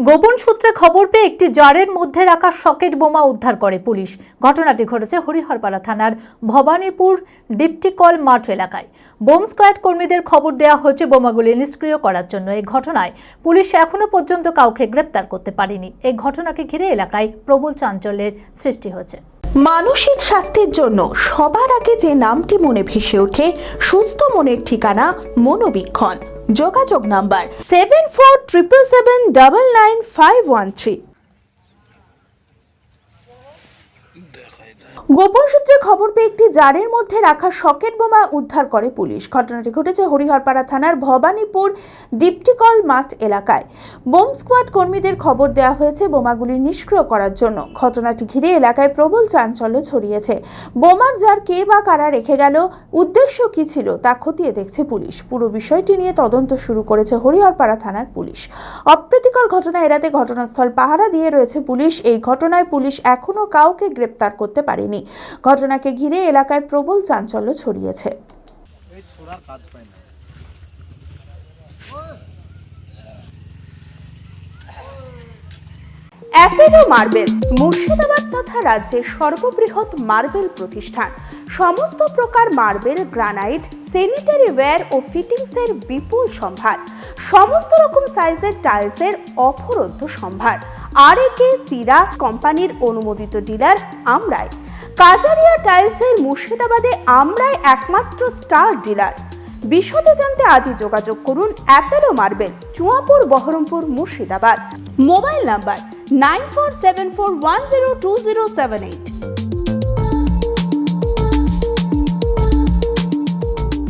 গোপন সূত্রে খবর পেয়ে একটি জারের মধ্যে রাখা সকেট বোমা উদ্ধার করে পুলিশ। ঘটনাটি ঘটেছে হরিহরপাড়া থানার ভবানীপুর ডিপটিকল মাঠ এলাকায়। বোম স্কোয়াড কর্মীদের খবর দেওয়া হয়েছে বোমাগুলি নিষ্ক্রিয় করার জন্য। এই ঘটনায় পুলিশ এখনো পর্যন্ত কাউকে গ্রেপ্তার করতে পারেনি। এই ঘটনাকে ঘিরে এলাকায় প্রবল চাঞ্চল্যের সৃষ্টি হয়েছে। মানসিক স্বাস্থ্যের জন্য সবার আগে যে নামটি মনে ভেসে ওঠে, সুস্থ মনের ঠিকানা মনোবীক্ষণ। যোগাযোগ নাম্বার 7477799513। গোপন সূত্রে খবর পেয়ে একটি জারের মধ্যে রাখা সকেট বোমা উদ্ধার করে পুলিশ। ঘটনাটি ঘটেছে হরিহরপাড়া থানার ভবানীপুর ডিপটিকল মাঠ এলাকায়। বোম স্কোয়াড কর্মীদের খবর দেওয়া হয়েছে বোমাগুলি নিষ্ক্রিয় করার জন্য। ঘটনাটি ঘিরে এলাকায় প্রবল চাঞ্চল্য ছড়িয়েছে। বোমার জার কে বা কারা রেখে গেল, উদ্দেশ্য কি ছিল তা খতিয়ে দেখছে পুলিশ। পুরো বিষয়টি নিয়ে তদন্ত শুরু করেছে হরিহরপাড়া থানার পুলিশ। অপ্রীতিকর ঘটনা এড়াতে ঘটনাস্থল পাহারা দিয়ে রয়েছে পুলিশ। এই ঘটনায় পুলিশ এখনো কাউকে গ্রেপ্তার করতে পারেনি। ঘটনাকে ঘিরে এলাকায় প্রবল চাঞ্চল্য ছড়িয়েছে। অ্যাপেলো মার্বেল মুর্শিদাবাদ তথা রাজ্যের সর্ববৃহৎ মার্বেল প্রতিষ্ঠান। সমস্ত প্রকার মার্বেল, গ্রানাইট, স্যানিটারি ওয়্যার ও ফিটিংসের বিপুল সম্ভার। সমস্ত রকম সাইজের টাইলসের অফুরন্ত সম্ভার। আর.এ.কে সিরা কোম্পানির অনুমোদিত ডিলার আমরাই। কাজারিয়া টাইলসের মুর্শিদাবাদে আমরাই একমাত্র স্টার ডিলার। বিশদে জানতে আজই যোগাযোগ করুন Apollo marble, Chuapur, Baharampur, Murshidabad. Mobile number 9474102078।